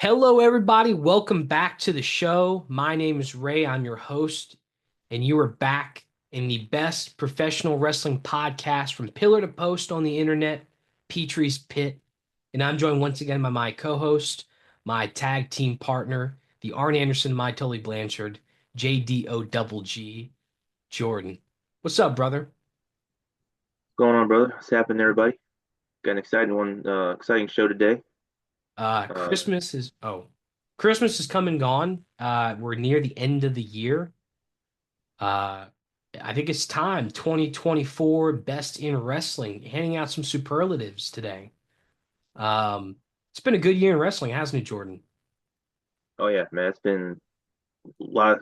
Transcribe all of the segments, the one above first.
Hello, everybody. Welcome back to the show. My name is Ray. I'm your host, and you are back in the best professional wrestling podcast from pillar to post on the internet, Petree's Pit. And I'm joined once again by my co-host, my tag team partner, the Arn Anderson, my Tully Blanchard, JDO Double G, Jordan. What's up, brother? Going on, brother? What's happening, everybody? Got an exciting show today. Uh, Uh, Christmas is oh, Christmas is come and gone. We're near the end of the year. Uh, I think it's time. 2024 Best in Wrestling, handing out some superlatives today. Um, it's been a good year in wrestling, hasn't it, Jordan? oh yeah, man, it's been a lot.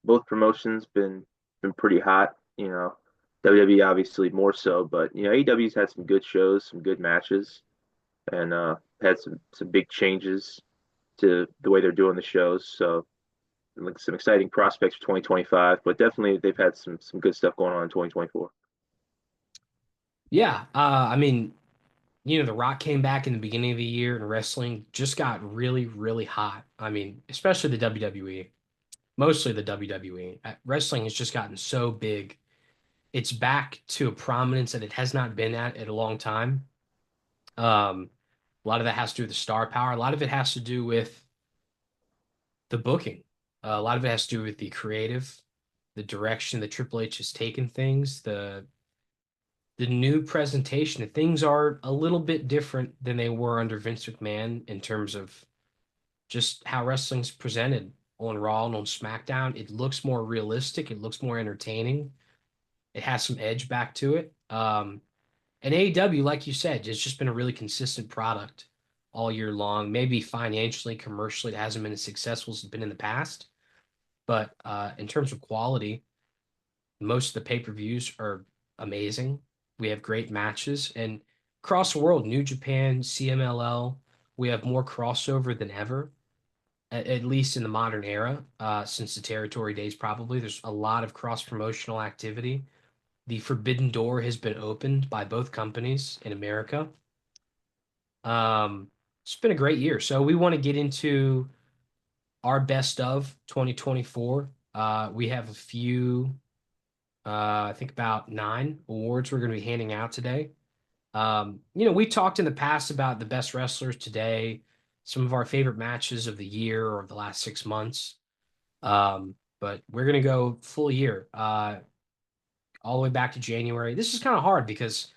Both promotions been pretty hot. WWE obviously more so, but AEW's had some good shows, some good matches, and had some big changes to the way they're doing the shows. So like some exciting prospects for 2025, but definitely they've had some good stuff going on in 2024. Yeah. I mean, The Rock came back in the beginning of the year and wrestling just got really, really hot. I mean, especially the WWE, mostly the WWE. Wrestling has just gotten so big. It's back to a prominence that it has not been at in a long time. Um, a lot of that has to do with the star power. A lot of it has to do with the booking. A lot of it has to do with the creative, the direction that Triple H has taken things, the new presentation. Things are a little bit different than they were under Vince McMahon in terms of just how wrestling's presented on Raw and on SmackDown. It looks more realistic. It looks more entertaining. It has some edge back to it. And AEW, like you said, has just been a really consistent product all year long. Maybe financially, commercially, it hasn't been as successful as it's been in the past. But in terms of quality, most of the pay-per-views are amazing. We have great matches. And across the world, New Japan, CMLL, we have more crossover than ever, at least in the modern era, since the territory days, probably. There's a lot of cross-promotional activity. The Forbidden Door has been opened by both companies in America. It's been a great year. So we want to get into our best of 2024. We have a few, I think about 9 awards we're going to be handing out today. We talked in the past about the best wrestlers today, some of our favorite matches of the year or of the last 6 months. But we're going to go full year, all the way back to January. This is kind of hard because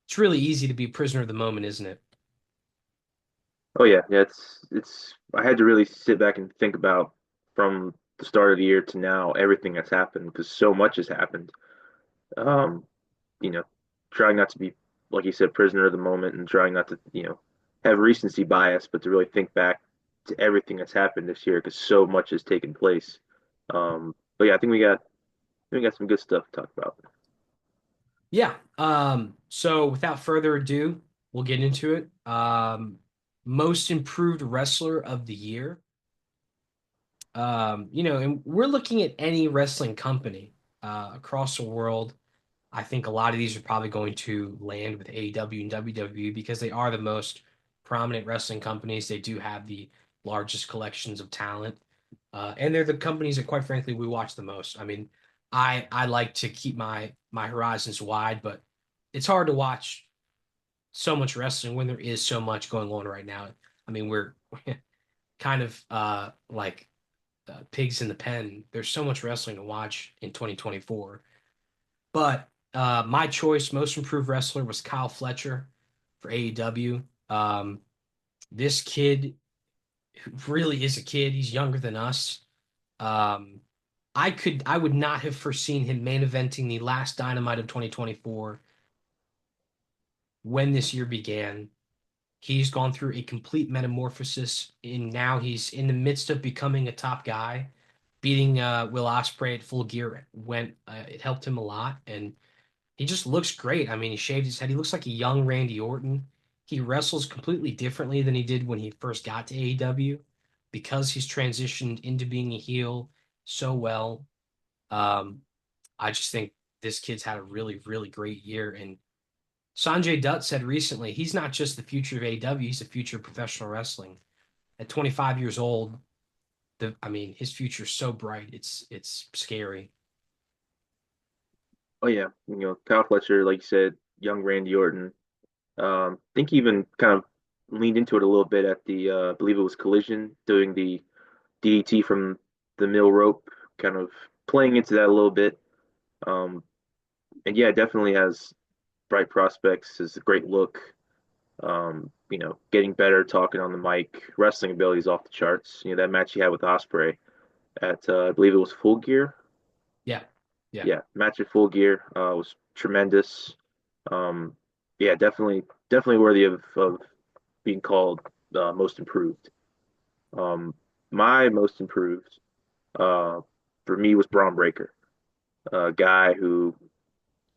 it's really easy to be prisoner of the moment, isn't it? Oh yeah, it's. I had to really sit back and think about from the start of the year to now everything that's happened because so much has happened. Um, you know, trying not to be like you said, prisoner of the moment, and trying not to have recency bias, but to really think back to everything that's happened this year because so much has taken place. But yeah, I think we got some good stuff to talk about. Yeah. So without further ado, we'll get into it. Most improved wrestler of the year. And we're looking at any wrestling company across the world. I think a lot of these are probably going to land with AEW and WWE because they are the most prominent wrestling companies. They do have the largest collections of talent. And they're the companies that, quite frankly, we watch the most. I mean, I like to keep my horizons wide, but it's hard to watch so much wrestling when there is so much going on right now. I mean, we're kind of like pigs in the pen. There's so much wrestling to watch in 2024. But my choice, most improved wrestler, was Kyle Fletcher for AEW. This kid really is a kid. He's younger than us. Um, I would not have foreseen him main eventing the last Dynamite of 2024 when this year began. He's gone through a complete metamorphosis, and now he's in the midst of becoming a top guy. Beating Will Ospreay at Full Gear it helped him a lot, and he just looks great. I mean, he shaved his head. He looks like a young Randy Orton. He wrestles completely differently than he did when he first got to AEW because he's transitioned into being a heel so well. Um, I just think this kid's had a really, really great year. And Sanjay Dutt said recently, he's not just the future of AEW, he's the future of professional wrestling. At 25 years old, I mean, his future's so bright. It's scary. Oh yeah, Kyle Fletcher, like you said, young Randy Orton. I think he even kind of leaned into it a little bit at the I believe it was Collision, doing the DDT from the mill rope, kind of playing into that a little bit. Um, and yeah, definitely has bright prospects, has a great look. Getting better talking on the mic, wrestling abilities off the charts. That match he had with Osprey at I believe it was Full Gear. Yeah. Yeah. Yeah, match at Full Gear was tremendous. Um, yeah, definitely worthy of being called most improved. Um, my most improved uh, for me was Braun Breaker, a guy who,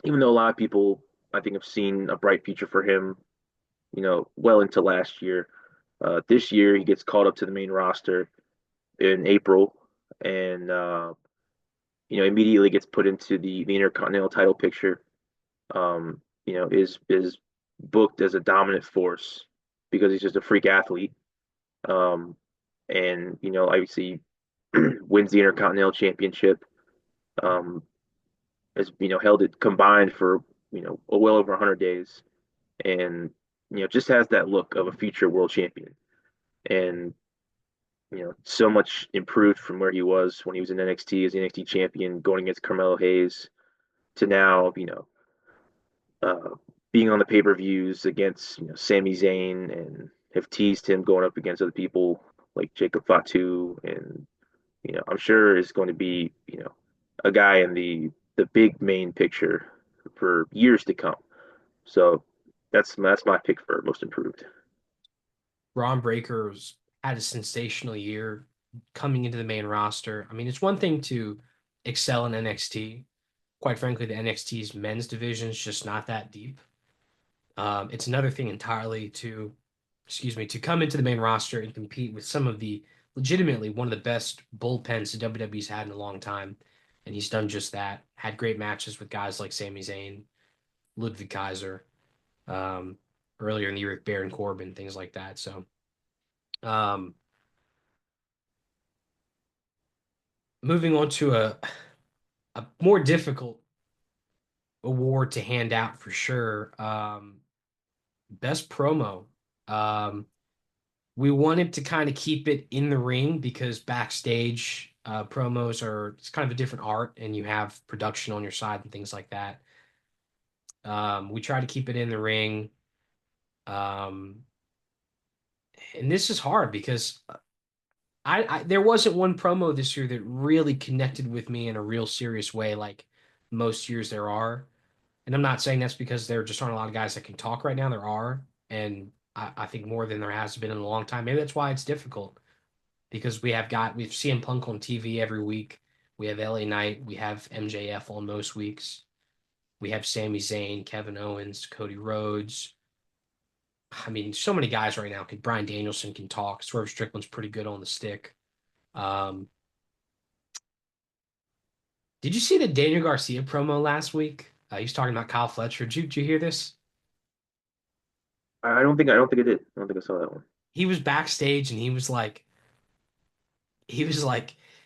even though a lot of people I think have seen a bright future for him, well into last year. This year he gets called up to the main roster in April, and immediately gets put into the Intercontinental title picture. Is booked as a dominant force because he's just a freak athlete. Um, and obviously wins the Intercontinental Championship. Um, has held it combined for well over 100 days, and just has that look of a future world champion. And so much improved from where he was when he was in NXT as the NXT champion, going against Carmelo Hayes to now, uh, being on the pay-per-views against Sami Zayn, and have teased him going up against other people like Jacob Fatu, and I'm sure is going to be a guy in the big main picture for years to come. So that's my pick for most improved. Braun Breaker's had a sensational year coming into the main roster. I mean, it's one thing to excel in NXT. Quite frankly, the NXT's men's division is just not that deep. It's another thing entirely to come into the main roster and compete with some of the legitimately one of the best bullpens the WWE's had in a long time. And he's done just that. Had great matches with guys like Sami Zayn, Ludwig Kaiser, um, earlier in the year with Baron Corbin, things like that. So, um, moving on to a more difficult award to hand out for sure. Best promo. Um, we wanted to kind of keep it in the ring because backstage promos are it's kind of a different art, and you have production on your side and things like that. We try to keep it in the ring, um, and this is hard because I there wasn't one promo this year that really connected with me in a real serious way like most years there are. And I'm not saying that's because there just aren't a lot of guys that can talk right now. There are, and I think more than there has been in a long time. Maybe that's why it's difficult because we've CM Punk on TV every week. We have LA Knight. We have MJF on most weeks. We have Sami Zayn, Kevin Owens, Cody Rhodes. I mean, so many guys right now. Brian Danielson can talk. Swerve Strickland's pretty good on the stick. Um, did you see the Daniel Garcia promo last week? He was talking about Kyle Fletcher. Did you hear this? I don't think I did. I don't think I saw that one. He was backstage and he was like,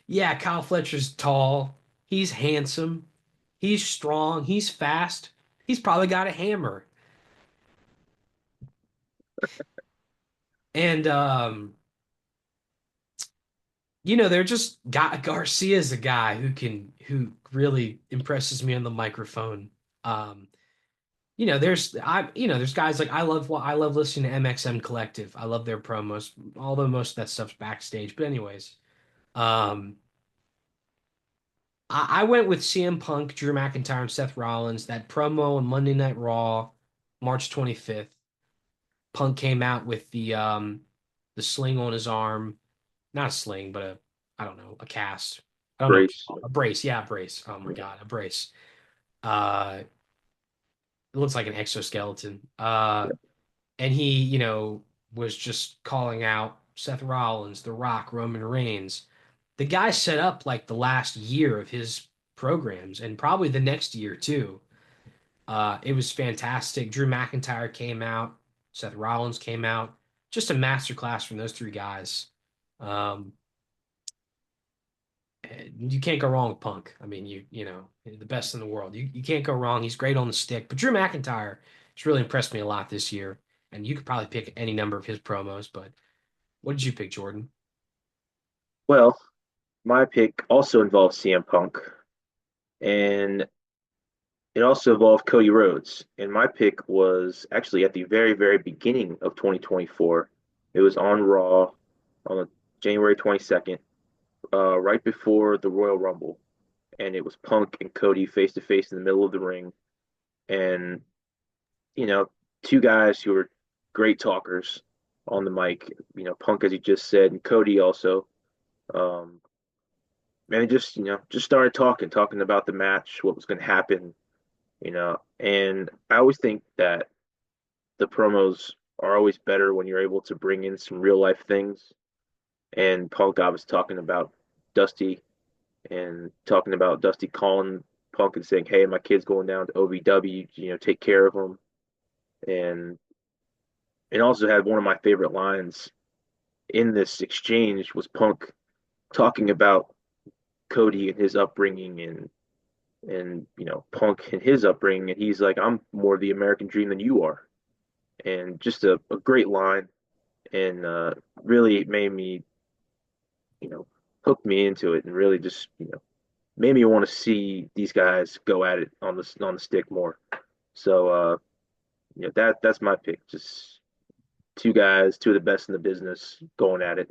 yeah, Kyle Fletcher's tall, he's handsome, he's strong, he's fast, he's probably got a hammer. And they're just Garcia's a guy who really impresses me on the microphone. Um, there's guys like I love listening to MXM Collective. I love their promos, although most of that stuff's backstage. But anyways, um, I went with CM Punk, Drew McIntyre, and Seth Rollins. That promo on Monday Night Raw, March 25th. Punk came out with the sling on his arm, not a sling, but I don't know, a cast. I don't know what you Brace. call it. A brace. Yeah, a brace. Oh my Yeah. God, a brace. It looks like an exoskeleton. And he, was just calling out Seth Rollins, The Rock, Roman Reigns. The guy set up like the last year of his programs and probably the next year too. It was fantastic. Drew McIntyre came out, Seth Rollins came out. just a masterclass from those three guys. Um, you can't go wrong with Punk. I mean, you know, the best in the world. You can't go wrong. He's great on the stick. But Drew McIntyre has really impressed me a lot this year. And you could probably pick any number of his promos, but what did you pick, Jordan? Well, my pick also involves CM Punk, and it also involved Cody Rhodes. And my pick was actually at the very, very beginning of 2024. It was on Raw on January 22nd, right before the Royal Rumble. And it was Punk and Cody face to face in the middle of the ring. And, you know, two guys who are great talkers on the mic. Punk, as you just said, and Cody also. Um, and they just, just started talking about the match, what was going to happen, And I always think that the promos are always better when you're able to bring in some real life things. And Punk I was talking about Dusty and talking about Dusty calling Punk and saying, "Hey, my kid's going down to OVW, take care of him." And it also had one of my favorite lines in this exchange was Punk talking about Cody and his upbringing and Punk and his upbringing, and he's like, "I'm more the American dream than you are," and just a great line, and really made me hooked me into it, and really just made me want to see these guys go at it on the stick more. So that's my pick. Just two guys, two of the best in the business going at it.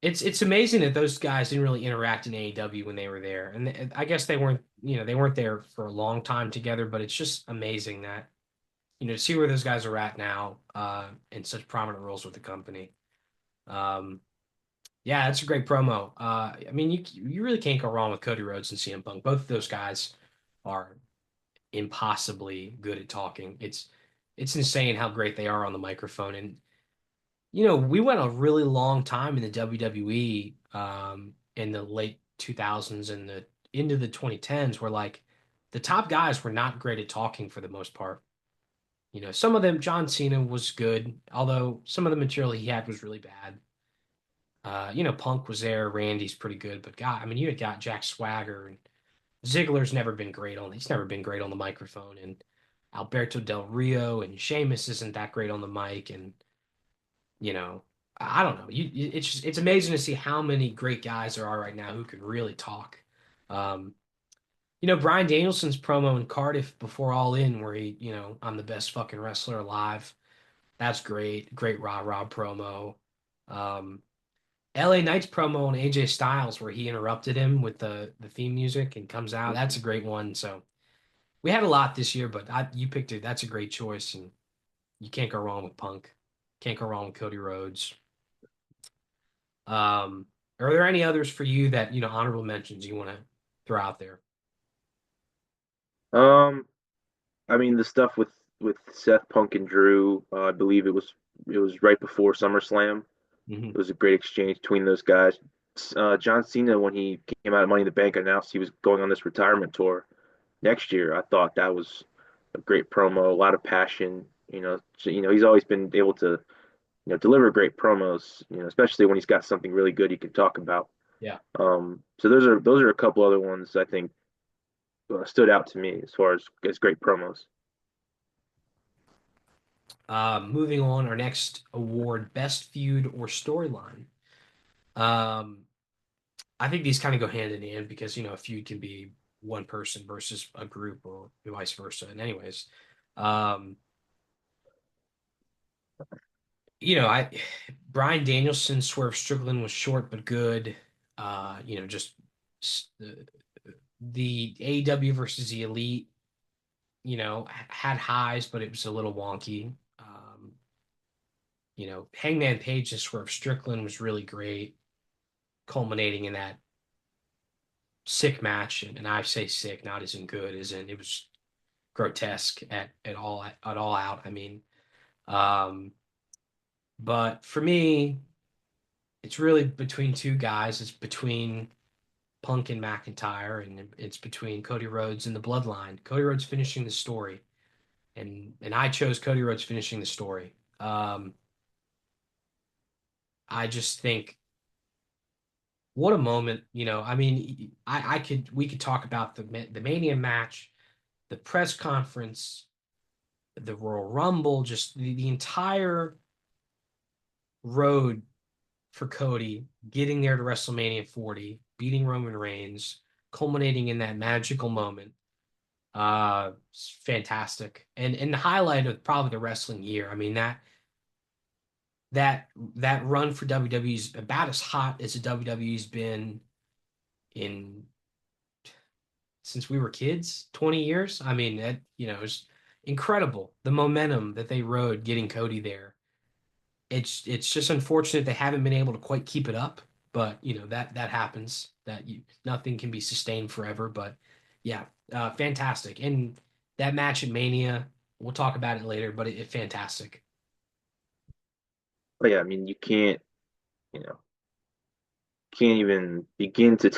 It's amazing that those guys didn't really interact in AEW when they were there, and I guess they weren't, they weren't there for a long time together. But it's just amazing that, to see where those guys are at now, in such prominent roles with the company. Um, yeah, that's a great promo. I mean, you really can't go wrong with Cody Rhodes and CM Punk. Both of those guys are impossibly good at talking. It's insane how great they are on the microphone. And we went a really long time in the WWE, in the late 2000s and the into the 2010s, where like the top guys were not great at talking for the most part. Some of them, John Cena was good, although some of the material he had was really bad. Punk was there, Randy's pretty good, but God, I mean, you had got Jack Swagger, and Ziggler's never been great on. He's never been great on the microphone, and Alberto Del Rio and Sheamus isn't that great on the mic, and you know, I don't know. It's amazing to see how many great guys there are right now who can really talk. Um, Bryan Danielson's promo in Cardiff before All In, where I'm the best fucking wrestler alive. That's great. Great rah rah promo. Um, LA Knight's promo on AJ Styles, where he interrupted him with the theme music and comes out. That's a great one. So we had a lot this year, but you picked it. That's a great choice, and you can't go wrong with Punk. Can't go wrong with Cody Rhodes. Are there any others for you that, honorable mentions you want to throw out there? Um, I mean the stuff with Seth Punk and Drew, I believe it was right before SummerSlam. It Hmm. was a great exchange between those guys. John Cena, when he came out of Money in the Bank, announced he was going on this retirement tour next year. I thought that was a great promo, a lot of passion. He's always been able to, deliver great promos. Especially when he's got something really good he can talk about. Yeah. So those are a couple other ones I think stood out to me as far as great promos. Moving on, our next award, Best Feud or Storyline. Um, I think these kind of go hand in hand because, a feud can be one person versus a group or vice versa. And anyways, um, I Brian Danielson, Swerve Strickland was short but good. Just the AEW versus the Elite, had highs, but it was a little wonky. Hangman Page and Swerve Strickland was really great, culminating in that sick match. And I say sick, not as in good, as in it was grotesque at all out. I mean, um, but for me, it's really between two guys. It's between Punk and McIntyre, and it's between Cody Rhodes and the Bloodline. Cody Rhodes finishing the story. and I chose Cody Rhodes finishing the story. I just think what a moment, you know. I mean, I could we could talk about the Mania match, the press conference, the Royal Rumble, just the entire road for Cody getting there to WrestleMania 40, beating Roman Reigns, culminating in that magical moment. It's fantastic. And the highlight of probably the wrestling year. I mean that run for WWE is about as hot as the WWE's been in since we were kids, 20 years. I mean, it's incredible the momentum that they rode getting Cody there. It's just unfortunate they haven't been able to quite keep it up, but that happens. Nothing can be sustained forever. But yeah, fantastic. And that match at Mania, we'll talk about it later, but it fantastic. But yeah, I mean, you know, can't even begin to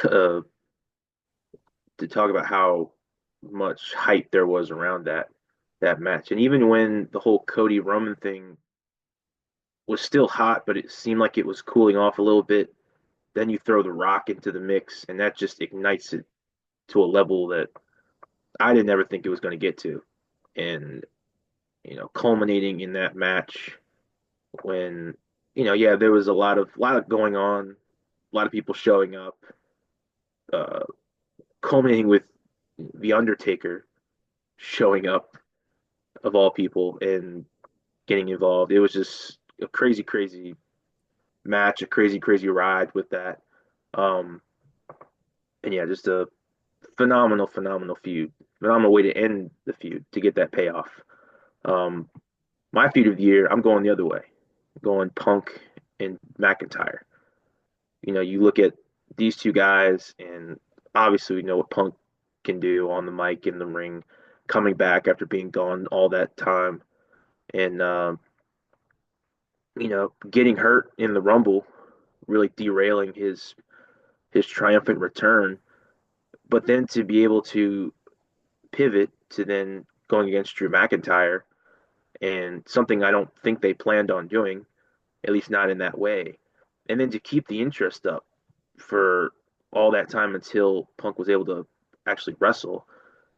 talk about how much hype there was around that match. And even when the whole Cody Roman thing was still hot, but it seemed like it was cooling off a little bit, then you throw The Rock into the mix, and that just ignites it to a level that I didn't ever think it was going to get to. And culminating in that match when yeah, there was a lot of going on, a lot of people showing up, uh, culminating with the Undertaker showing up of all people and getting involved. It was just a crazy, crazy match, a crazy, crazy ride with that. Um, and yeah, just a phenomenal, phenomenal feud. Phenomenal way to end the feud to get that payoff. Um, my feud of the year, I'm going the other way, going Punk and McIntyre. You look at these two guys, and obviously we know what Punk can do on the mic in the ring, coming back after being gone all that time, and getting hurt in the Rumble, really derailing his triumphant return. But then to be able to pivot to then going against Drew McIntyre and something I don't think they planned on doing, at least not in that way. And then to keep the interest up for all that time until Punk was able to actually wrestle,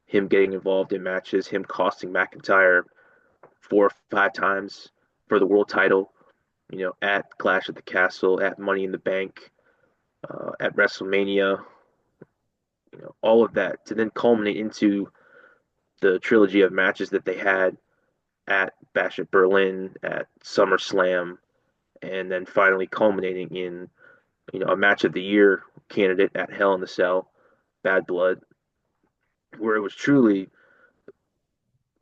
him getting involved in matches, him costing McIntyre 4 or 5 times for the world title, at Clash at the Castle, at Money in the Bank, at WrestleMania, all of that to then culminate into the trilogy of matches that they had at Bash at Berlin, at SummerSlam, and then finally culminating in a match of the year candidate at Hell in the Cell, Bad Blood, where it was truly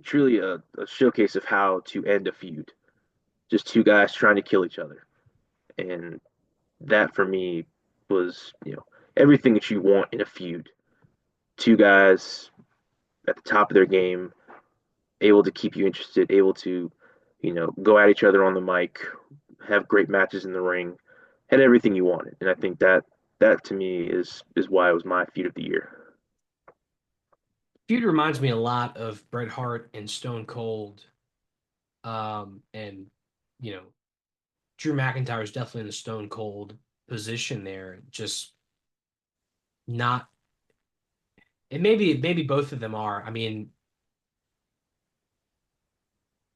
truly a showcase of how to end a feud. Just two guys trying to kill each other, and that for me was everything that you want in a feud. Two guys at the top of their game, able to keep you interested, able to go at each other on the mic, have great matches in the ring, had everything you wanted. And I think that to me is why it was my feud of the year. Feud reminds me a lot of Bret Hart and Stone Cold. And you know, Drew McIntyre is definitely in the Stone Cold position there. Just not, and maybe both of them are. I mean,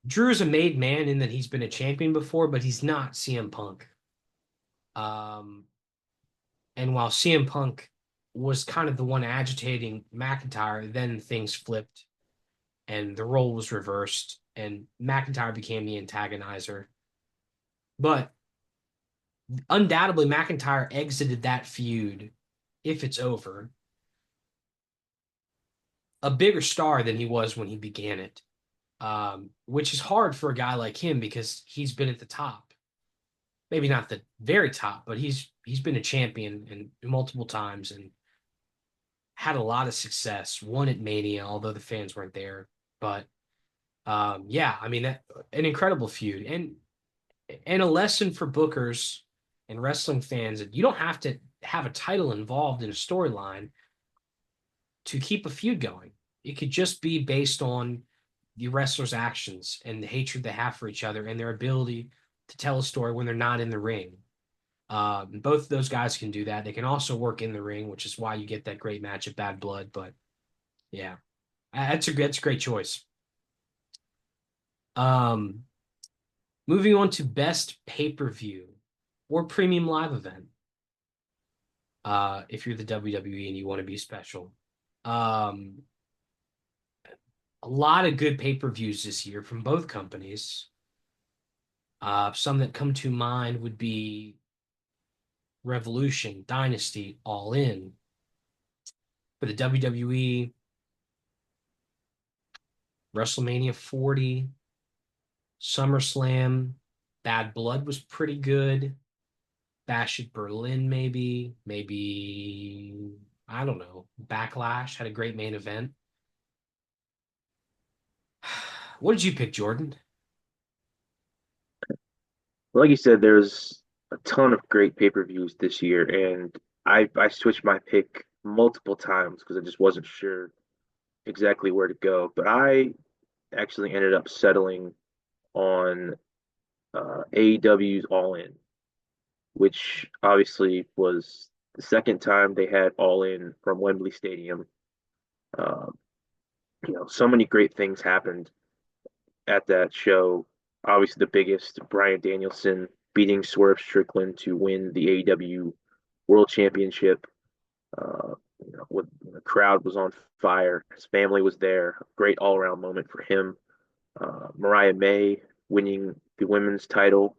Drew's a made man in that he's been a champion before, but he's not CM Punk. Um, and while CM Punk was kind of the one agitating McIntyre, then things flipped and the role was reversed, and McIntyre became the antagonizer. But undoubtedly, McIntyre exited that feud, if it's over, a bigger star than he was when he began it, which is hard for a guy like him because he's been at the top. Maybe not the very top, but he's been a champion and multiple times and had a lot of success. Won at Mania, although the fans weren't there. But yeah, I mean, an incredible feud and a lesson for bookers and wrestling fans that you don't have to have a title involved in a storyline to keep a feud going. It could just be based on the wrestlers' actions and the hatred they have for each other and their ability to tell a story when they're not in the ring. Both of those guys can do that. They can also work in the ring, which is why you get that great match at Bad Blood. But yeah, that's a great choice. Um, Moving on to best pay-per-view or premium live event. If you're the WWE and you want to be special. Um, a lot of good pay-per-views this year from both companies. Some that come to mind would be Revolution, Dynasty, All In. For the WWE, WrestleMania 40, SummerSlam, Bad Blood was pretty good. Bash at Berlin, maybe, I don't know. Backlash had a great main event. What did you pick, Jordan? Like you said, there's a ton of great pay-per-views this year, and I switched my pick multiple times because I just wasn't sure exactly where to go. But I actually ended up settling on AEW's All In, which obviously was the second time they had All In from Wembley Stadium. Uh, so many great things happened at that show. Obviously, the biggest, Bryan Danielson beating Swerve Strickland to win the AEW World Championship. The crowd was on fire. His family was there. Great all around moment for him. Mariah May winning the women's title,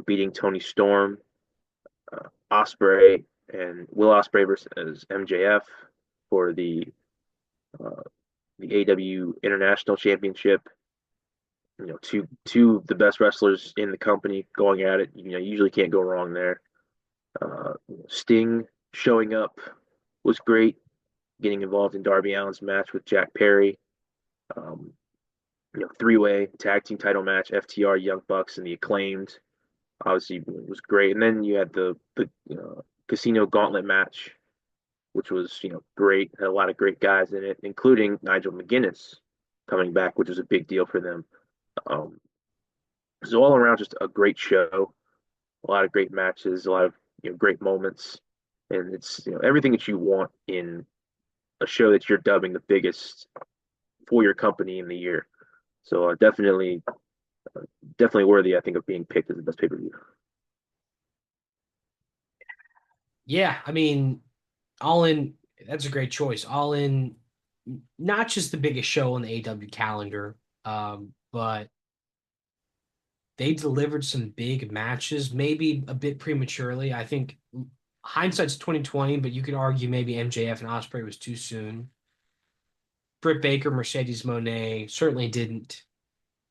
beating Tony Storm, Osprey and Will Osprey versus MJF for uh, the AW International Championship. Two of the best wrestlers in the company going at it. You usually can't go wrong there. Sting showing up was great. Getting involved in Darby Allin's match with Jack Perry. Um, three-way tag team title match, FTR, Young Bucks, and the Acclaimed. Obviously, it was great. And then you had the Casino Gauntlet match, which was great. Had a lot of great guys in it, including Nigel McGuinness coming back, which was a big deal for them. Um, so all around, just a great show. A lot of great matches, a lot of great moments, and it's everything that you want in a show that you're dubbing the biggest for your company in the year. So definitely worthy, I think, of being picked as the best pay per view. Yeah, I mean, All In, that's a great choice. All In, not just the biggest show on the AW calendar, but they delivered some big matches, maybe a bit prematurely. I think hindsight's 2020, but you could argue maybe MJF and Osprey was too soon. Britt Baker, Mercedes Moné certainly didn't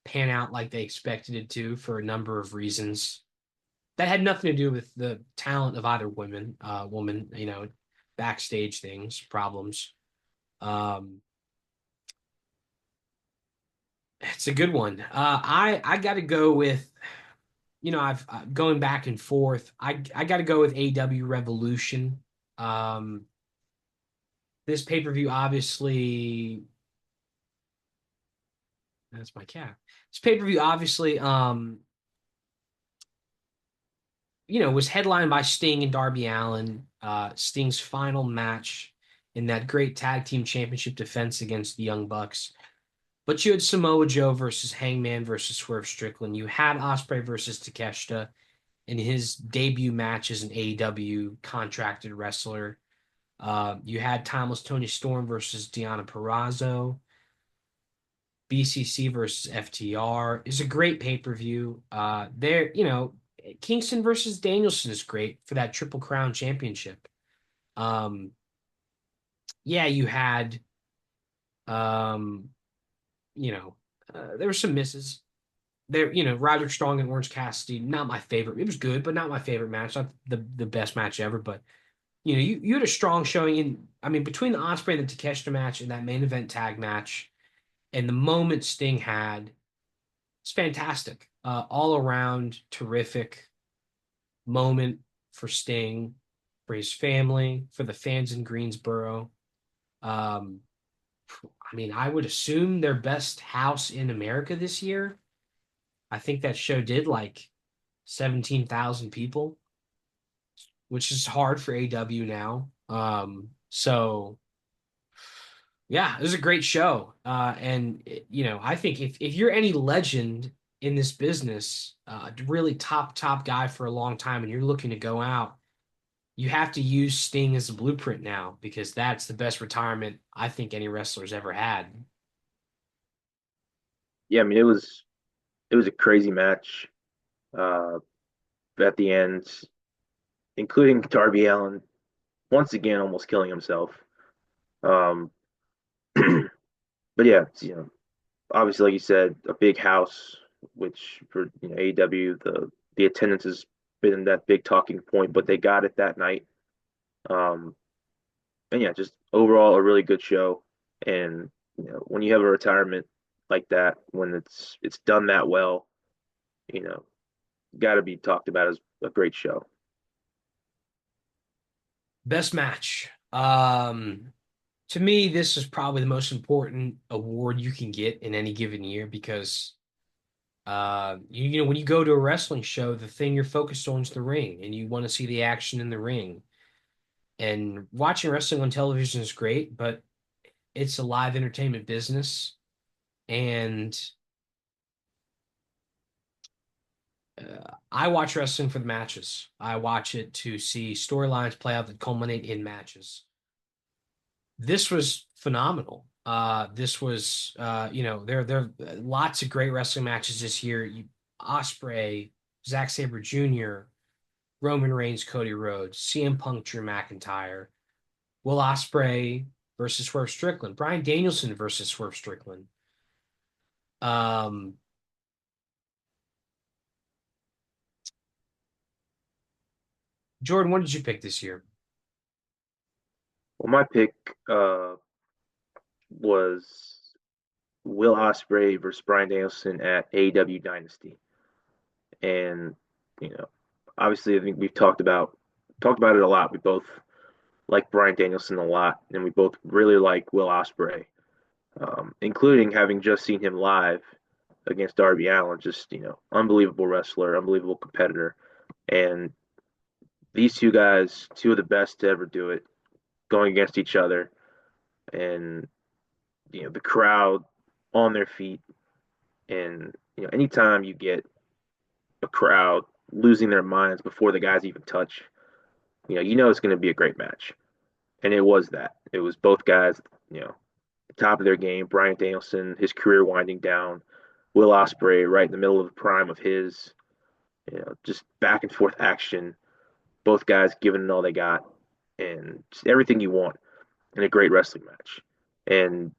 pan out like they expected it to for a number of reasons. That had nothing to do with the talent of either woman, backstage things, problems. Um, it's a good one. I got to go with, I've going back and forth. I got to go with AW Revolution. Um, this pay-per-view obviously, that's my cat. This pay-per-view obviously, was headlined by Sting and Darby Allin. Sting's final match in that great tag team championship defense against the Young Bucks. But you had Samoa Joe versus Hangman versus Swerve Strickland. You had Osprey versus Takeshita in his debut match as an AEW contracted wrestler. You had Timeless Tony Storm versus Deonna Purrazzo. BCC versus FTR is a great pay-per-view. Kingston versus Danielson is great for that Triple Crown championship. Um, yeah, you had, um, there were some misses. Roderick Strong and Orange Cassidy, not my favorite. It was good, but not my favorite match. Not the best match ever, but you had a strong showing in. I mean, between the Osprey and the Takeshita match and that main event tag match, and the moment Sting had, it's fantastic. All around terrific moment for Sting, for his family, for the fans in Greensboro. Um, I mean, I would assume their best house in America this year. I think that show did like 17,000 people, which is hard for AW now. So yeah, it was a great show. I think if you're any legend in this business, really top guy for a long time, and you're looking to go out, you have to use Sting as a blueprint now because that's the best retirement I think any wrestler's ever had. Yeah, I mean it was a crazy match uh, at the end, including Darby Allin once again almost killing himself. Um, but yeah, obviously, like you said, a big house, which for AEW, the attendance has been that big talking point, but they got it that night. Um, and yeah, just overall a really good show. And when you have a retirement like that, when it's done that well, you know, got to be talked about as a great show. Best match. To me, this is probably the most important award you can get in any given year because when you go to a wrestling show, the thing you're focused on is the ring, and you want to see the action in the ring. And watching wrestling on television is great, but it's a live entertainment business, and I watch wrestling for the matches. I watch it to see storylines play out that culminate in matches. This was phenomenal. This was, there are lots of great wrestling matches this year. Osprey, Zack Sabre Jr., Roman Reigns, Cody Rhodes, CM Punk, Drew McIntyre, Will Ospreay versus Swerve Strickland, Bryan Danielson versus Swerve Strickland. Um, Jordan, what did you pick this year? Well, my pick was Will Ospreay versus Bryan Danielson at AEW Dynasty, and you know, obviously, I think we've talked about it a lot. We both like Bryan Danielson a lot, and we both really like Will Ospreay, including having just seen him live against Darby Allin. Just unbelievable wrestler, unbelievable competitor, and these two guys, two of the best to ever do it, going against each other, and the crowd on their feet, and anytime you get a crowd losing their minds before the guys even touch, it's going to be a great match, and it was that. It was both guys, top of their game. Bryan Danielson, his career winding down. Will Ospreay, right in the middle of the prime of his, just back and forth action. Both guys giving it all they got, and just everything you want in a great wrestling match. And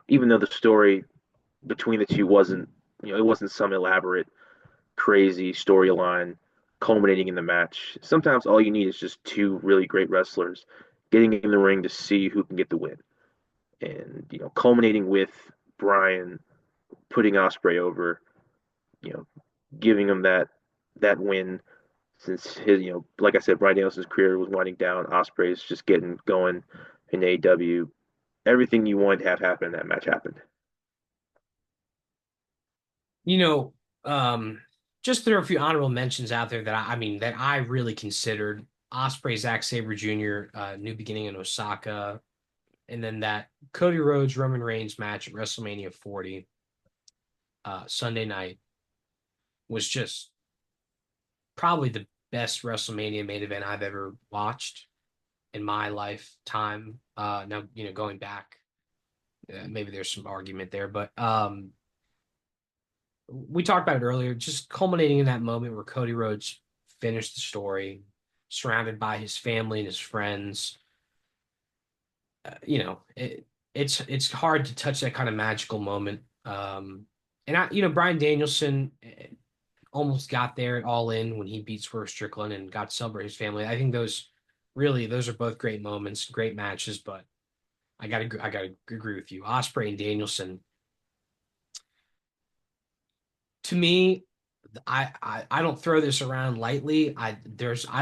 even though the story between the two wasn't, it wasn't some elaborate, crazy storyline culminating in the match. Sometimes all you need is just two really great wrestlers getting in the ring to see who can get the win. And culminating with Bryan putting Osprey over, you know, giving him that win since his, like I said, Bryan Danielson's career was winding down. Osprey's just getting going in AEW. Everything you wanted to have happen in that match happened. You know, um, just throw a few honorable mentions out there that I really considered. Osprey, Zack Sabre Jr., New Beginning in Osaka, and then that Cody Rhodes Roman Reigns match at WrestleMania 40 Sunday night was just probably the best WrestleMania main event I've ever watched in my lifetime. Now, going back, maybe there's some argument there, but we talked about it earlier, just culminating in that moment where Cody Rhodes finished the story, surrounded by his family and his friends. It's hard to touch that kind of magical moment. Bryan Danielson almost got there at All In when he beat Swerve Strickland and got to celebrate his family. I think those are both great moments, great matches. But I gotta agree with you. Osprey and Danielson, to me, I don't throw this around lightly. I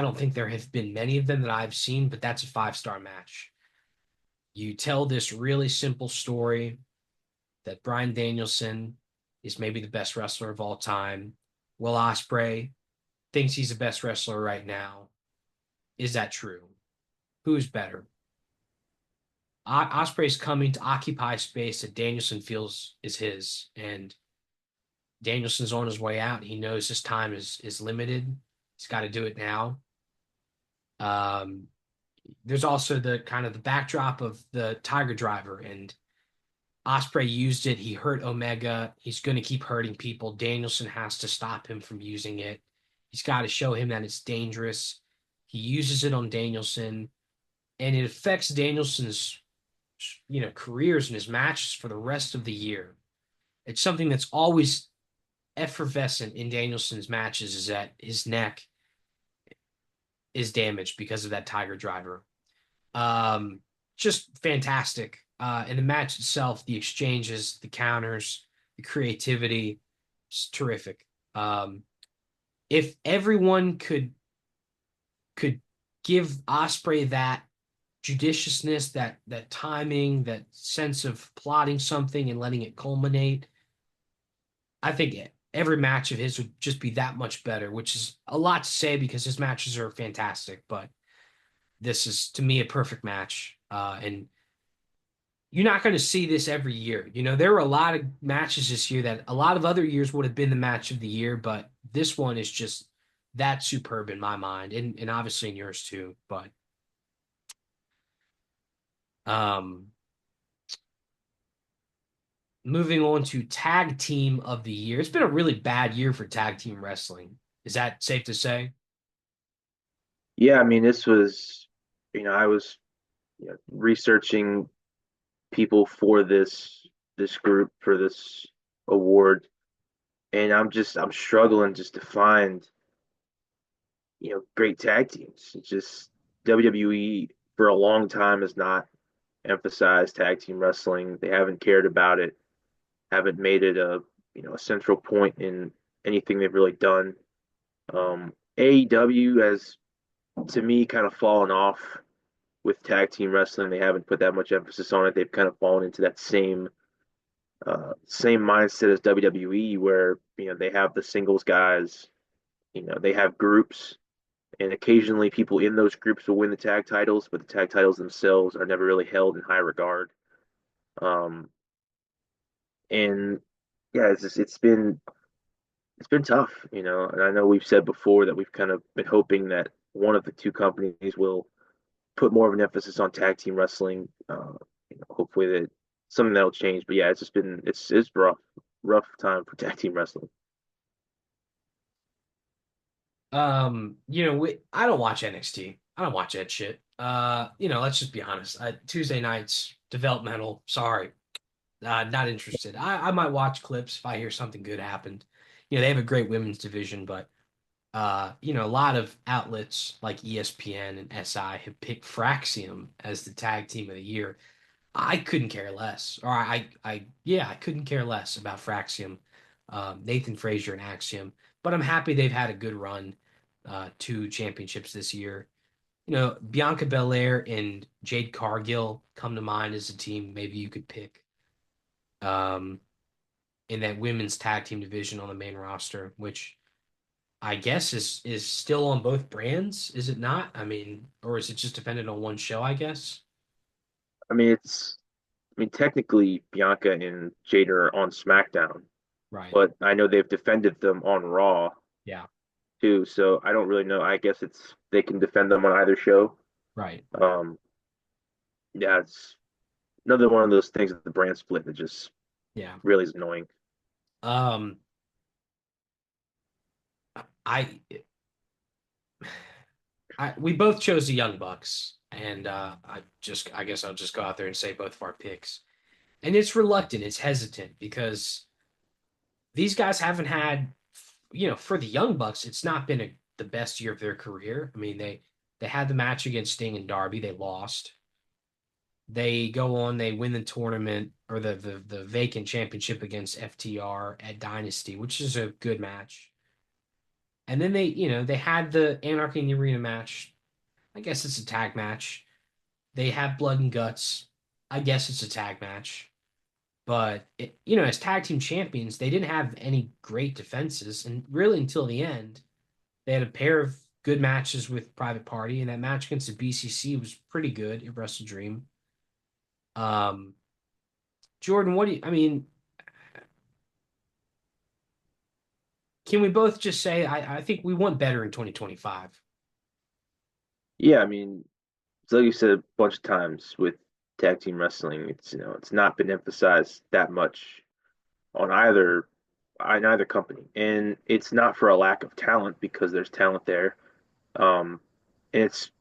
don't think there have been many of them that I've seen, but that's a 5-star match. You tell this really simple story that Bryan Danielson is maybe the best wrestler of all time. Will Ospreay thinks he's the best wrestler right now. Is that true? Who's better? Ospreay's coming to occupy space that Danielson feels is his, and Danielson's on his way out. He knows his time is limited. He's got to do it now. Um, there's also the kind of the backdrop of the Tiger Driver, and Ospreay used it. He hurt Omega. He's going to keep hurting people. Danielson has to stop him from using it. He's got to show him that it's dangerous. He uses it on Danielson, and it affects Danielson's careers and his matches for the rest of the year. It's something that's always effervescent in Danielson's matches is that his neck is damaged because of that Tiger Driver. Um, just fantastic. In the match itself, the exchanges, the counters, the creativity, it's terrific. If everyone could give Ospreay that judiciousness, that timing, that sense of plotting something and letting it culminate, I think every match of his would just be that much better, which is a lot to say because his matches are fantastic. But this is to me a perfect match, and you're not going to see this every year. There were a lot of matches this year that a lot of other years would have been the match of the year, but this one is just that superb in my mind, and obviously in yours too. But um, moving on to tag team of the year, it's been a really bad year for tag team wrestling. Is that safe to say? Yeah, I mean, this was, I was, researching people for this group for this award, and I'm struggling just to find, great tag teams. It's just WWE for a long time has not emphasized tag team wrestling. They haven't cared about it, haven't made it a central point in anything they've really done. AEW has, to me, kind of fallen off with tag team wrestling. They haven't put that much emphasis on it. They've kind of fallen into that same mindset as WWE, where they have the singles guys, they have groups, and occasionally people in those groups will win the tag titles, but the tag titles themselves are never really held in high regard. Um, and yeah, it's been tough, and I know we've said before that we've kind of been hoping that one of the two companies will put more of an emphasis on tag team wrestling. Hopefully that something that'll change. But yeah, it's just been it's rough time for tag team wrestling. I don't watch NXT. I don't watch that shit. Let's just be honest. Tuesday nights, developmental, sorry. Not interested. I might watch clips if I hear something good happened. They have a great women's division, but a lot of outlets like ESPN and SI have picked Fraxium as the tag team of the year. I couldn't care less. Or yeah, I couldn't care less about Fraxium, Nathan Frazier and Axiom. But I'm happy they've had a good run, 2 championships this year. Bianca Belair and Jade Cargill come to mind as a team maybe you could pick um, in that women's tag team division on the main roster, which I guess is still on both brands, is it not? I mean, or is it just dependent on one show, I guess? I mean, technically Bianca and Jade are on SmackDown, Right. but I know they've defended them on Raw Yeah. too. So I don't really know. I guess it's they can defend them on either show. Right. Um, yeah, it's another one of those things with the brand split that just Yeah. really is annoying. Um, I, we both chose the Young Bucks, and I guess I'll just go out there and say both of our picks. And it's reluctant, it's hesitant because these guys haven't had, for the Young Bucks, it's not been the best year of their career. I mean, they had the match against Sting and Darby, they lost. They go on, they win the tournament or the vacant championship against FTR at Dynasty, which is a good match. And then they had the Anarchy in the Arena match. I guess it's a tag match. They have blood and guts. I guess it's a tag match. But as tag team champions, they didn't have any great defenses, and really until the end, they had a pair of good matches with Private Party, and that match against the BCC was pretty good at Wrestle Dream. Um, Jordan, what do you? I mean, can we both just say I think we want better in 2025? Yeah, I mean, so like you said a bunch of times with tag team wrestling, it's not been emphasized that much on either company, and it's not for a lack of talent because there's talent there. And it's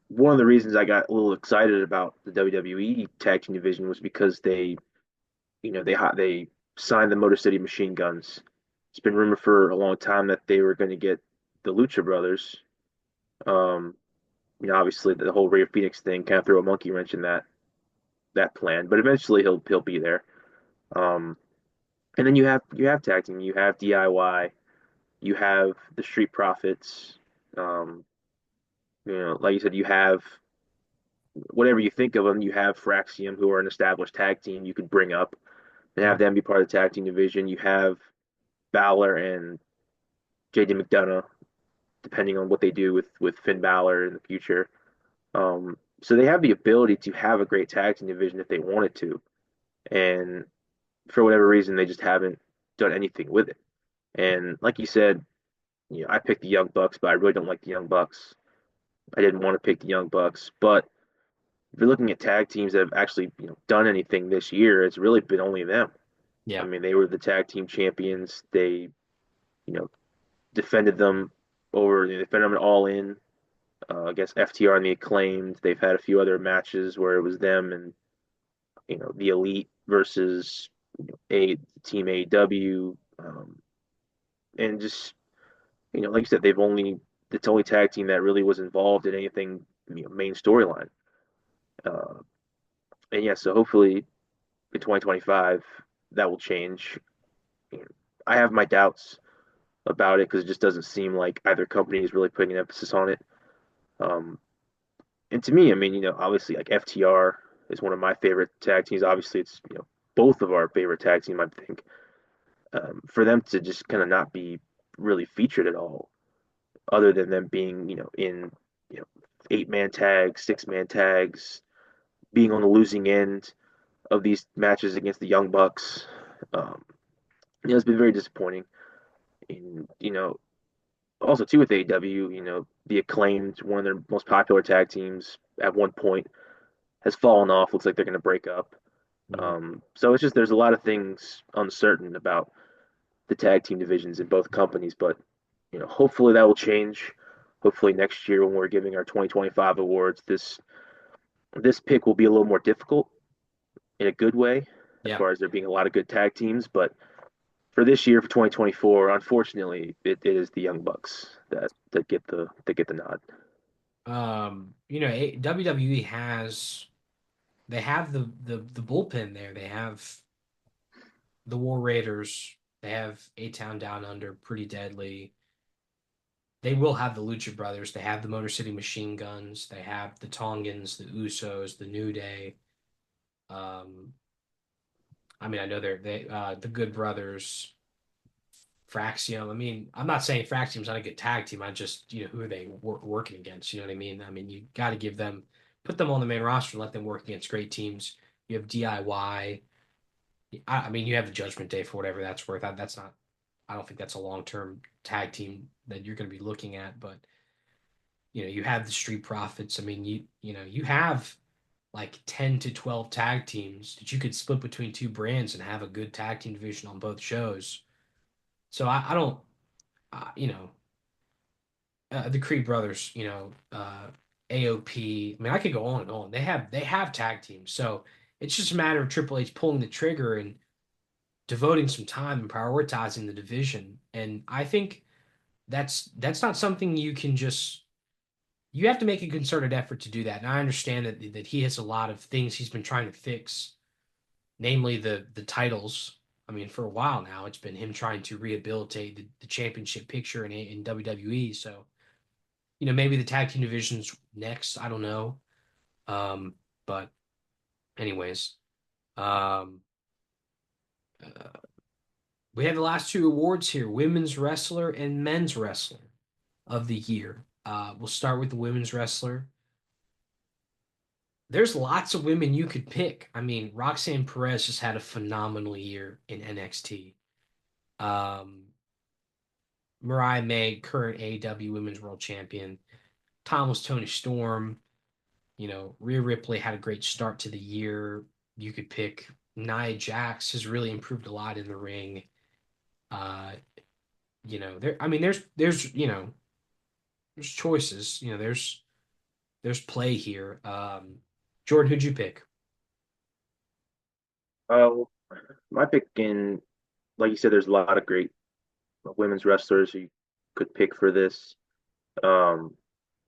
one of the reasons I got a little excited about the WWE tag team division was because they signed the Motor City Machine Guns. It's been rumored for a long time that they were going to get the Lucha Brothers. Um, obviously the whole Ray of Phoenix thing kind of threw a monkey wrench in that plan, but eventually he'll be there. Um, and then you have tag team, you have DIY, you have the Street Profits. Um, like you said, you have whatever you think of them. You have Fraxium, who are an established tag team you could bring up and have Mhm. them be part of the tag team division. You have Balor and JD McDonough, depending on what they do with Finn Balor in the future. So they have the ability to have a great tag team division if they wanted to, and for whatever reason, they just haven't done anything with it. And like you said, I picked the Young Bucks, but I really don't like the Young Bucks. I didn't want to pick the Young Bucks, but if you're looking at tag teams that have actually done anything this year, it's really been only them. I Yeah, mean, they were the tag team champions. They you know defended them they defended them all in against FTR and the Acclaimed. They've had a few other matches where it was them and the Elite versus a Team AEW, and just like you said, they've only it's only tag team that really was involved in anything main storyline. Uh, and yeah, so hopefully in 2025 that will change. I have my doubts about it because it just doesn't seem like either company is really putting an emphasis on it. Um, and to me, I mean, obviously like FTR is one of my favorite tag teams. Obviously, it's both of our favorite tag team, I think. For them to just kind of not be really featured at all, other than them being in you know 8-man tags, 6-man tags, being on the losing end of these matches against the Young Bucks. Um, it's been very disappointing. And also too with AEW, the Acclaimed, one of their most popular tag teams at one point, has fallen off. Looks like they're going to break up. mhm. So it's just there's a lot of things uncertain about the tag team divisions in both companies, but hopefully that will change. Hopefully next year when we're giving our 2025 awards, this pick will be a little more difficult in a good way, as Yeah. far as there being a lot of good tag teams. But for this year, for 2024, unfortunately, it is the Young Bucks that get the nod. WWE has they have the bullpen there. They have the War Raiders. They have A Town Down Under, pretty deadly. They will have the Lucha Brothers. They have the Motor City Machine Guns. They have the Tongans, the Usos, the New Day. Um, I mean, I know they the Good Brothers, Fraxium. I mean, I'm not saying Fraxium's not a good tag team. I just who are they working against? You know what I mean? I mean, you got to put them on the main roster and let them work against great teams. You have DIY. I mean, you have the Judgment Day for whatever that's worth. That's not. I don't think that's a long-term tag team that you're going to be looking at, but you have the Street Profits. I mean, you have like 10 to 12 tag teams that you could split between two brands and have a good tag team division on both shows. So I don't, you know, the Creed brothers, AOP. I mean, I could go on and on. They have tag teams. So it's just a matter of Triple H pulling the trigger and devoting some time and prioritizing the division. And I think that's not something you have to make a concerted effort to do that. And I understand that he has a lot of things he's been trying to fix, namely the titles. I mean, for a while now, it's been him trying to rehabilitate the championship picture in WWE. So, maybe the tag team division's next. I don't know. Um, but Anyways, um, uh, we have the last two awards here: women's wrestler and men's wrestler of the year. We'll start with the women's wrestler. There's lots of women you could pick. I mean, Roxanne Perez just had a phenomenal year in NXT. Um, Mariah May, current AEW Women's World Champion. Thomas Tony Storm, Rhea Ripley had a great start to the year. You could pick Nia Jax has really improved a lot in the ring. Uh, there. I mean, there's choices. There's play here. Jordan, who'd you pick? Well, my pick in, like you said, there's a lot of great women's wrestlers you could pick for this. Um,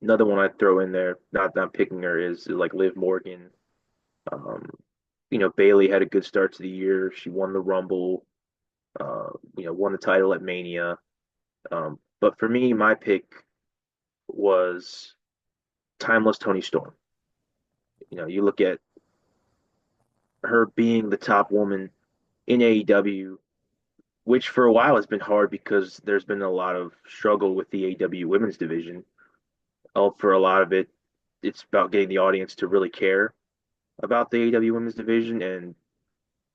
Another one I'd throw in there, not picking her, is like Liv Morgan. Um, Bailey had a good start to the year. She won the Rumble, won the title at Mania. But for me, my pick was timeless Tony Storm. You look at her being the top woman in AEW, which for a while has been hard because there's been a lot of struggle with the AEW women's division. For a lot of it, it's about getting the audience to really care about the AEW women's division. And,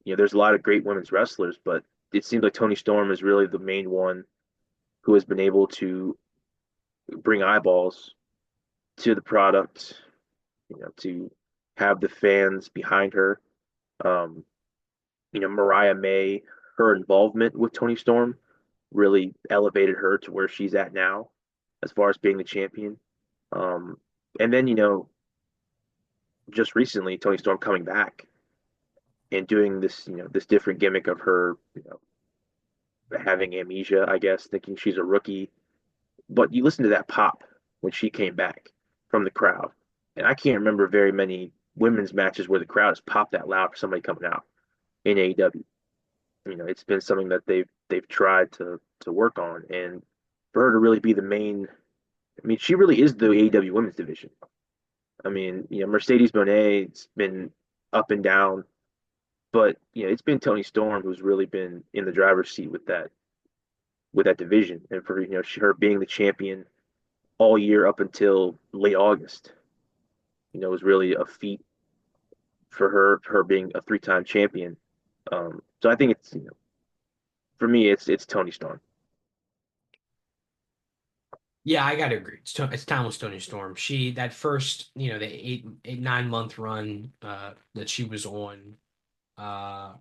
there's a lot of great women's wrestlers, but it seems like Tony Storm is really the main one who has been able to bring eyeballs to the product, to have the fans behind her. Um, Mariah May, her involvement with Tony Storm really elevated her to where she's at now as far as being the champion. Um, and then, just recently, Tony Storm coming back and doing this, this different gimmick of her, having amnesia, I guess, thinking she's a rookie. But you listen to that pop when she came back from the crowd. And I can't remember very many women's matches where the crowd has popped that loud for somebody coming out in AEW. It's been something that they've tried to work on, and for her to really be the main, I mean, she really is the AEW women's division. I mean, Mercedes Moné's been up and down, but it's been Tony Storm who's really been in the driver's seat with that division, and for her being the champion all year up until late August, was really a feat for her being a three-time champion. So I think it's for me it's Tony Storm. Yeah, I gotta agree. It's Thomas Tony Storm. She that first, the 9 month run that she was on, uh,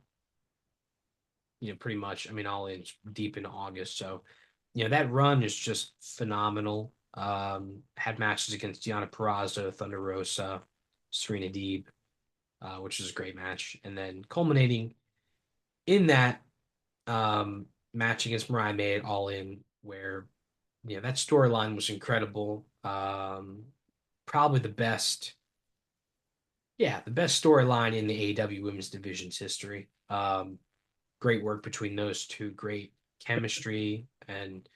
pretty much. I mean, all in deep into August. So, that run is just phenomenal. Had matches against Deonna Purrazzo, Thunder Rosa, Serena Deeb, which is a great match, and then culminating in that match against Mariah May at All In, where that storyline was incredible. Probably the best, yeah, the best storyline in the AEW Women's Division's history. Great work between those two, great chemistry, and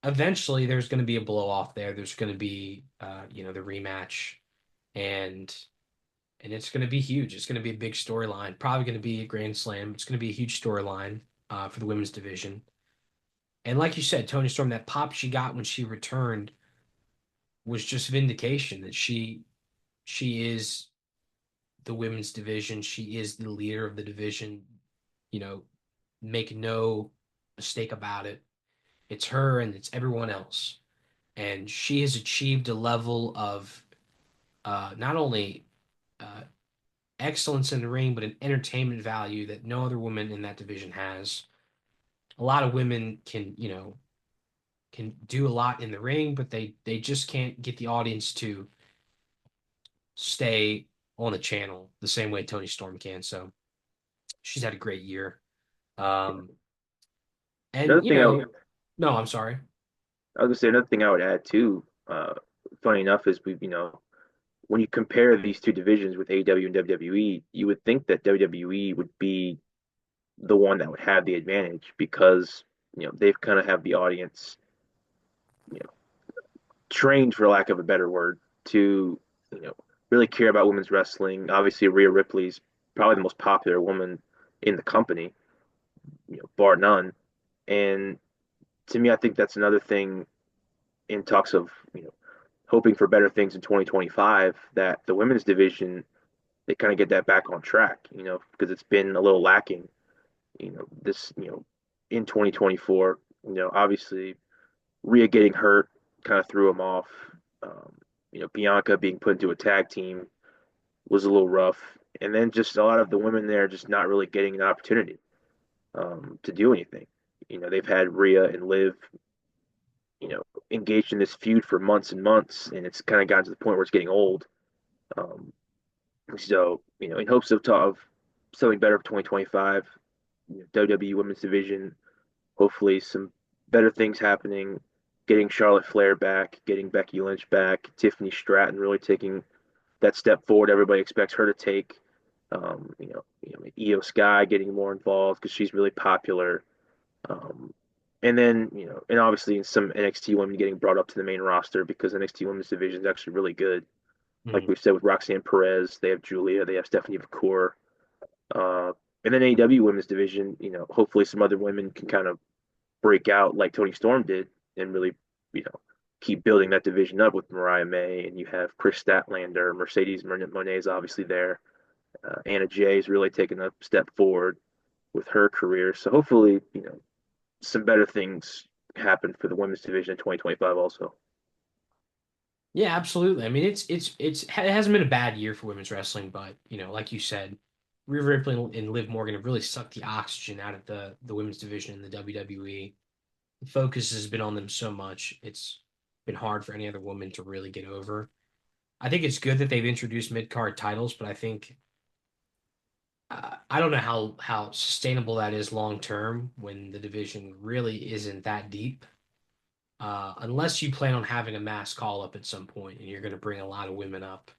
eventually there's going to be a blow off there. There's going to be, the rematch, and it's going to be huge. It's going to be a big storyline. Probably going to be a grand slam. It's going to be a huge storyline for the women's division. And like you said, Tony Storm, that pop she got when she returned was just vindication that she is the women's division. She is the leader of the division. You know, make no mistake about it. It's her and it's everyone else. And she has achieved a level of not only uh, excellence in the ring, but an entertainment value that no other woman in that division has. A lot of women can do a lot in the ring, but they just can't get the audience to stay on the channel the same way Tony Storm can. So she's had a great year. Um, and Another thing no, I'm sorry. I was gonna say another thing I would add too. Funny enough, is we when you compare these two divisions with AEW and WWE, you would think that WWE would be the one that would have the advantage because they've kind of have the audience you know trained, for lack of a better word, to really care about women's wrestling. Obviously, Rhea Ripley's probably the most popular woman in the company, bar none. And to me, I think that's another thing in talks of, hoping for better things in 2025, that the women's division, they kind of get that back on track, because it's been a little lacking, in 2024, obviously Rhea getting hurt kind of threw him off. Bianca being put into a tag team was a little rough. And then just a lot of the women there just not really getting an opportunity to do anything. They've had Rhea and Liv, engaged in this feud for months and months, and it's kind of gotten to the point where it's getting old. Um, so, in hopes of something better for 2025, WWE Women's Division, hopefully some better things happening, getting Charlotte Flair back, getting Becky Lynch back, Tiffany Stratton really taking that step forward everybody expects her to take. Io Sky getting more involved because she's really popular. Um, and then, and obviously in some NXT women getting brought up to the main roster because NXT women's division is actually really good. Like Mhm. we've said with Roxanne Perez, they have Julia, they have Stephanie McCour. Uh, and then AEW women's division, hopefully some other women can kind of break out like Tony Storm did and really, you know, keep building that division up with Mariah May. And you have Chris Statlander, Mercedes Monet is obviously there. Anna Jay is really taking a step forward with her career. So hopefully, some better things happen for the women's division in 2025 also. Yeah, absolutely. I mean, it hasn't been a bad year for women's wrestling, but like you said, Rhea Ripley and Liv Morgan have really sucked the oxygen out of the women's division in the WWE. The focus has been on them so much; it's been hard for any other woman to really get over. I think it's good that they've introduced mid card titles, but I think I don't know how sustainable that is long term when the division really isn't that deep. Unless you plan on having a mass call up at some point and you're going to bring a lot of women up.